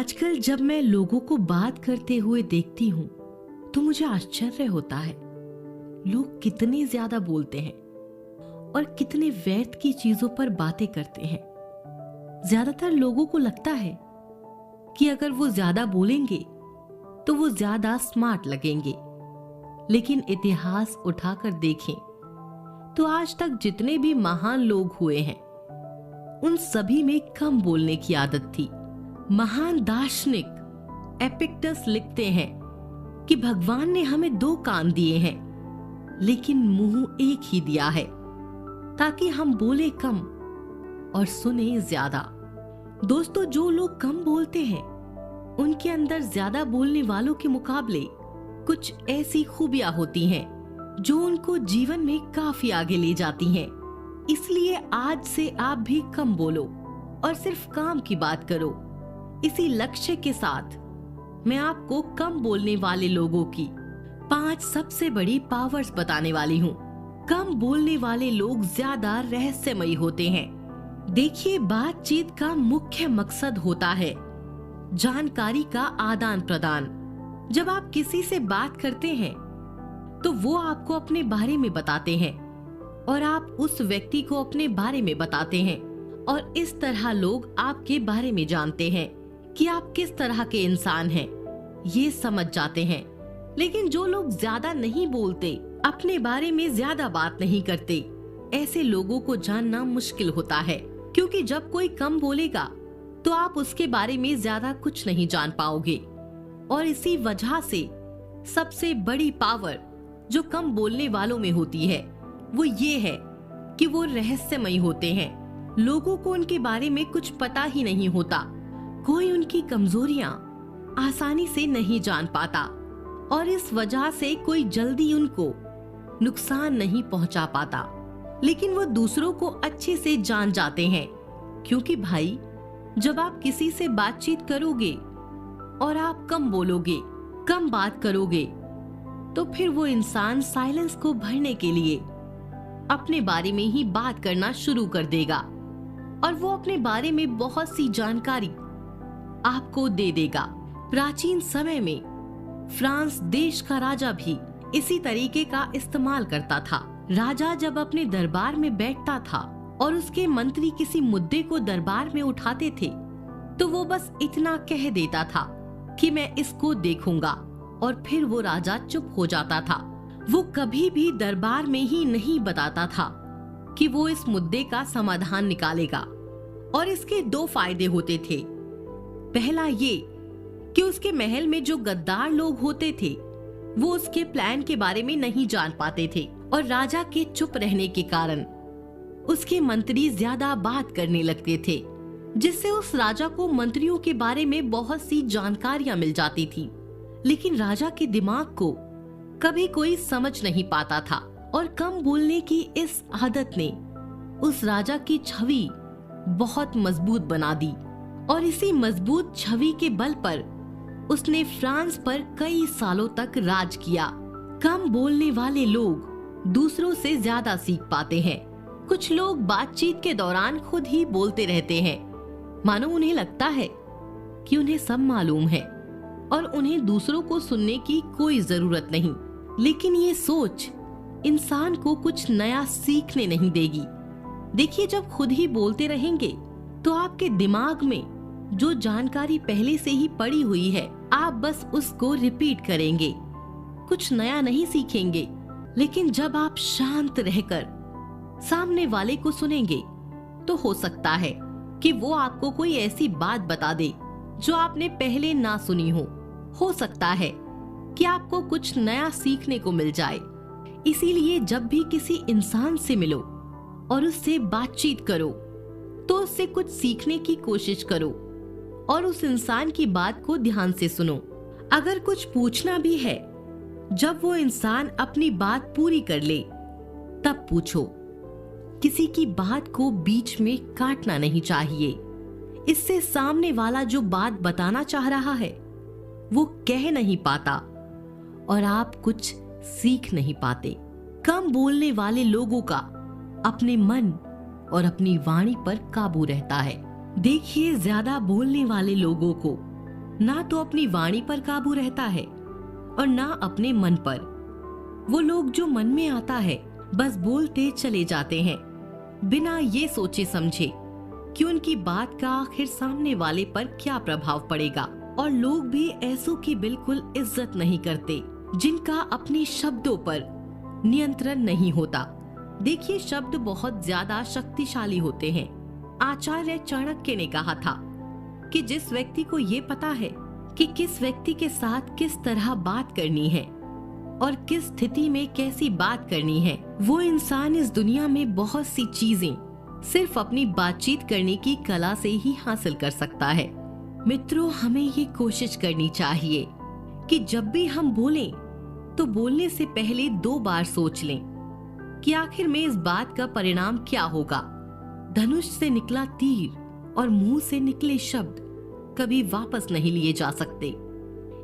आजकल जब मैं लोगों को बात करते हुए देखती हूँ तो मुझे आश्चर्य होता है। लोग कितने ज्यादा बोलते हैं और कितने व्यर्थ की चीजों पर बातें करते हैं। ज्यादातर लोगों को लगता है कि अगर वो ज्यादा बोलेंगे तो वो ज्यादा स्मार्ट लगेंगे, लेकिन इतिहास उठाकर देखें तो आज तक जितने भी महान लोग हुए हैं उन सभी में कम बोलने की आदत थी। महान दार्शनिक एपिक्टस लिखते हैं कि भगवान ने हमें 2 कान दिए हैं लेकिन मुंह एक ही दिया है, ताकि हम बोले कम और सुने ज्यादा। दोस्तों, जो लोग कम बोलते हैं उनके अंदर ज्यादा बोलने वालों के मुकाबले कुछ ऐसी खूबियां होती हैं जो उनको जीवन में काफी आगे ले जाती हैं। इसलिए आज से आप भी कम बोलो और सिर्फ काम की बात करो। इसी लक्ष्य के साथ मैं आपको कम बोलने वाले लोगों की 5 सबसे बड़ी पावर्स बताने वाली हूँ। कम बोलने वाले लोग ज्यादा रहस्यमयी होते हैं। देखिए, बातचीत का मुख्य मकसद होता है जानकारी का आदान प्रदान। जब आप किसी से बात करते हैं तो वो आपको अपने बारे में बताते हैं और आप उस व्यक्ति को अपने बारे में बताते हैं, और इस तरह लोग आपके बारे में जानते हैं कि आप किस तरह के इंसान हैं, ये समझ जाते हैं। लेकिन जो लोग ज्यादा नहीं बोलते, अपने बारे में ज्यादा बात नहीं करते, ऐसे लोगों को जानना मुश्किल होता है, क्योंकि जब कोई कम बोलेगा तो आप उसके बारे में ज्यादा कुछ नहीं जान पाओगे। और इसी वजह से सबसे बड़ी पावर जो कम बोलने वालों में होती है वो ये है कि वो रहस्यमयी होते हैं। लोगों को उनके बारे में कुछ पता ही नहीं होता। कोई उनकी कमजोरियां आसानी से नहीं जान पाता और इस वजह से कोई जल्दी उनको नुकसान नहीं पहुंचा पाता। लेकिन वो दूसरों को अच्छे से जान जाते हैं, क्योंकि भाई, जब आप किसी से बातचीत करोगे और आप कम बोलोगे, कम बात करोगे, तो फिर वो इंसान साइलेंस को भरने के लिए अपने बारे में ही बात करना शुरू कर देगा और वो अपने बारे में बहुत सी जानकारी आपको दे देगा। प्राचीन समय में फ्रांस देश का राजा भी इसी तरीके का इस्तेमाल करता था। राजा जब अपने दरबार में बैठता था और उसके मंत्री किसी मुद्दे को दरबार में उठाते थे तो वो बस इतना कह देता था कि मैं इसको देखूंगा, और फिर वो राजा चुप हो जाता था। वो कभी भी दरबार में ही नहीं बताता था कि वो इस मुद्दे का समाधान निकालेगा। और इसके 2 फायदे होते थे। पहला ये कि उसके महल में जो गद्दार लोग होते थे वो उसके प्लान के बारे में नहीं जान पाते थे, और राजा के चुप रहने के कारण उसके मंत्री ज्यादा बात करने लगते थे, जिससे उस राजा को मंत्रियों के बारे में बहुत सी जानकारियां मिल जाती थी। लेकिन राजा के दिमाग को कभी कोई समझ नहीं पाता था, और कम बोलने की इस आदत ने उस राजा की छवि बहुत मजबूत बना दी, और इसी मजबूत छवि के बल पर उसने फ्रांस पर कई सालों तक राज किया। कम बोलने वाले लोग दूसरों से ज्यादा सीख पाते हैं। कुछ लोग बातचीत के दौरान खुद ही बोलते रहते हैं, मानो उन्हें लगता है कि उन्हें सब मालूम है और उन्हें दूसरों को सुनने की कोई जरूरत नहीं। लेकिन ये सोच इंसान को कुछ नया सीखने नहीं देगी। देखिए, जब खुद ही बोलते रहेंगे तो आपके दिमाग में जो जानकारी पहले से ही पड़ी हुई है, आप बस उसको रिपीट करेंगे, कुछ नया नहीं सीखेंगे। लेकिन जब आप शांत रहकर सामने वाले को सुनेंगे तो हो सकता है कि वो आपको कोई ऐसी बात बता दे जो आपने पहले ना सुनी हो सकता है कि आपको कुछ नया सीखने को मिल जाए। इसीलिए जब भी किसी इंसान से मिलो और उससे बातचीत करो तो उससे कुछ सीखने की कोशिश करो और उस इंसान की बात को ध्यान से सुनो। अगर कुछ पूछना भी है, जब वो इंसान अपनी बात पूरी कर ले तब पूछो। किसी की बात को बीच में काटना नहीं चाहिए। इससे सामने वाला जो बात बताना चाह रहा है वो कह नहीं पाता और आप कुछ सीख नहीं पाते। कम बोलने वाले लोगों का अपने मन और अपनी वाणी पर काबू रहता है। देखिए, ज्यादा बोलने वाले लोगों को ना तो अपनी वाणी पर काबू रहता है और ना अपने मन पर। वो लोग जो मन में आता है बस बोलते चले जाते हैं, बिना ये सोचे समझे कि उनकी बात का आखिर सामने वाले पर क्या प्रभाव पड़ेगा। और लोग भी ऐसों की बिल्कुल इज्जत नहीं करते जिनका अपने शब्दों पर नियंत्रण नहीं होता। देखिए, शब्द बहुत ज्यादा शक्तिशाली होते हैं। आचार्य चाणक्य ने कहा था कि जिस व्यक्ति को ये पता है कि किस व्यक्ति के साथ किस तरह बात करनी है और किस स्थिति में कैसी बात करनी है, वो इंसान इस दुनिया में बहुत सी चीजें सिर्फ अपनी बातचीत करने की कला से ही हासिल कर सकता है। मित्रों, हमें ये कोशिश करनी चाहिए कि जब भी हम बोलें तो बोलने से पहले 2 बार सोच लें कि आखिर में इस बात का परिणाम क्या होगा। धनुष से निकला तीर और मुंह से निकले शब्द कभी वापस नहीं लिए जा सकते।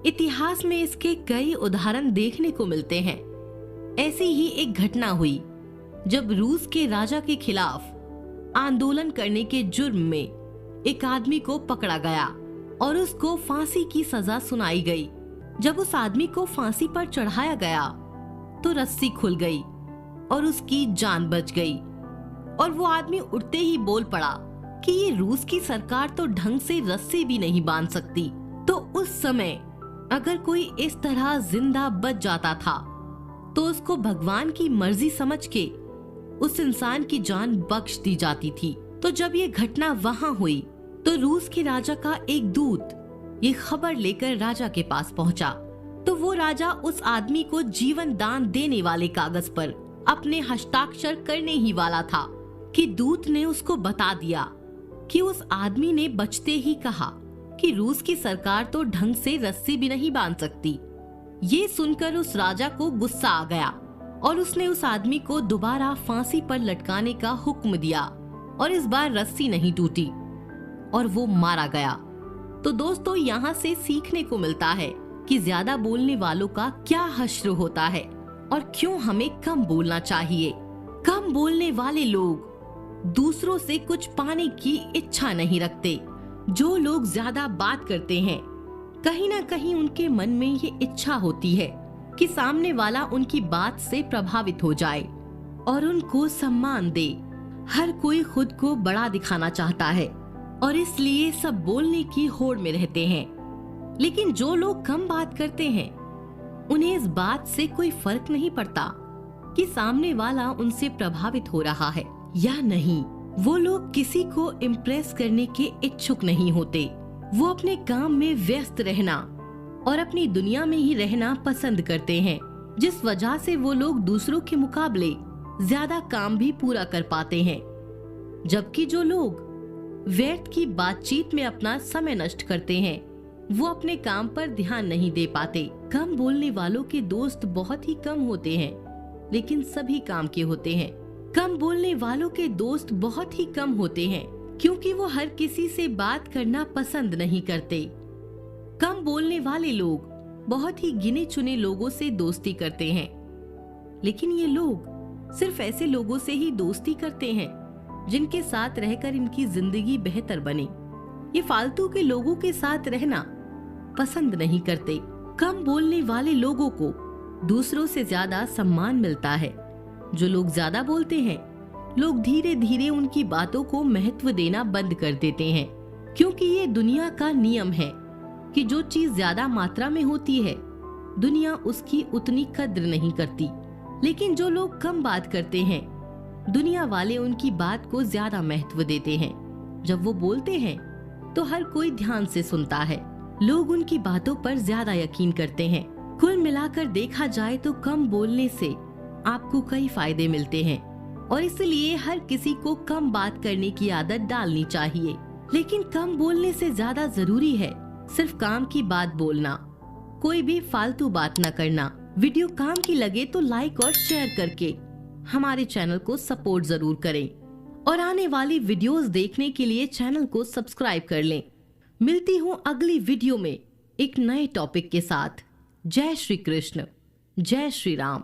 इतिहास में इसके कई उदाहरण देखने को मिलते हैं। ऐसी ही एक घटना हुई जब रूस के राजा के खिलाफ आंदोलन करने के जुर्म में एक आदमी को पकड़ा गया और उसको फांसी की सजा सुनाई गई। जब उस आदमी को फांसी पर चढ़ाया गया तो रस्सी खुल गई और उसकी जान बच गई और वो आदमी उठते ही बोल पड़ा कि ये रूस की सरकार तो ढंग से रस्सी भी नहीं बांध सकती। तो उस समय अगर कोई इस तरह जिंदा बच जाता था तो उसको भगवान की मर्जी समझ के उस इंसान की जान बख्श दी जाती थी। तो जब ये घटना वहां हुई तो रूस के राजा का एक दूत ये खबर लेकर राजा के पास पहुंचा। तो वो राजा उस आदमी को जीवन दान देने वाले कागज पर अपने हस्ताक्षर करने ही वाला था कि दूत ने उसको बता दिया कि उस आदमी ने बचते ही कहा कि रूस की सरकार तो ढंग से रस्सी भी नहीं बांध सकती। ये सुनकर उस राजा को गुस्सा आ गया और उसने उस आदमी को दोबारा फांसी पर लटकाने का हुक्म दिया और इस बार रस्सी नहीं टूटी और वो मारा गया। तो दोस्तों, यहाँ से सीखने को मिलता है कि ज्यादा बोलने वालों का क्या हश्र होता है और क्यों हमें कम बोलना चाहिए। कम बोलने वाले लोग दूसरों से कुछ पाने की इच्छा नहीं रखते। जो लोग ज्यादा बात करते हैं, कहीं ना कहीं उनके मन में ये इच्छा होती है कि सामने वाला उनकी बात से प्रभावित हो जाए और उनको सम्मान दे। हर कोई खुद को बड़ा दिखाना चाहता है और इसलिए सब बोलने की होड़ में रहते हैं। लेकिन जो लोग कम बात करते हैं, उन्हें इस बात से कोई फर्क नहीं पड़ता कि सामने वाला उनसे प्रभावित हो रहा है या नहीं। वो लोग किसी को इम्प्रेस करने के इच्छुक नहीं होते। वो अपने काम में व्यस्त रहना और अपनी दुनिया में ही रहना पसंद करते हैं, जिस वजह से वो लोग दूसरों के मुकाबले ज्यादा काम भी पूरा कर पाते हैं। जबकि जो लोग व्यर्थ की बातचीत में अपना समय नष्ट करते हैं, वो अपने काम पर ध्यान नहीं दे पाते। कम बोलने वालों के दोस्त बहुत ही कम होते हैं, लेकिन सभी काम के होते हैं। कम बोलने वालों के दोस्त बहुत ही कम होते हैं क्योंकि वो हर किसी से बात करना पसंद नहीं करते। कम बोलने वाले लोग बहुत ही गिने चुने लोगों से दोस्ती करते हैं, लेकिन ये लोग सिर्फ ऐसे लोगों से ही दोस्ती करते हैं जिनके साथ रहकर इनकी जिंदगी बेहतर बने। ये फालतू के लोगों के साथ रहना पसंद नहीं करते। कम बोलने वाले लोगों को दूसरों से ज्यादा सम्मान मिलता है। जो लोग ज्यादा बोलते हैं, लोग धीरे धीरे उनकी बातों को महत्व देना बंद कर देते हैं, क्योंकि ये दुनिया का नियम है कि जो चीज ज्यादा मात्रा में होती है, दुनिया उसकी उतनी कद्र नहीं करती। लेकिन जो लोग कम बात करते हैं, दुनिया वाले उनकी बात को ज्यादा महत्व देते हैं। जब वो बोलते हैं तो हर कोई ध्यान से सुनता है। लोग उनकी बातों पर ज्यादा यकीन करते हैं। कुल मिलाकर देखा जाए तो कम बोलने से आपको कई फायदे मिलते हैं और इसलिए हर किसी को कम बात करने की आदत डालनी चाहिए। लेकिन कम बोलने से ज्यादा जरूरी है सिर्फ काम की बात बोलना, कोई भी फालतू बात न करना। वीडियो काम की लगे तो लाइक और शेयर करके हमारे चैनल को सपोर्ट जरूर करें और आने वाली वीडियोस देखने के लिए चैनल को सब्सक्राइब कर लें। मिलती हूँ अगली वीडियो में एक नए टॉपिक के साथ। जय श्री कृष्ण, जय श्री राम।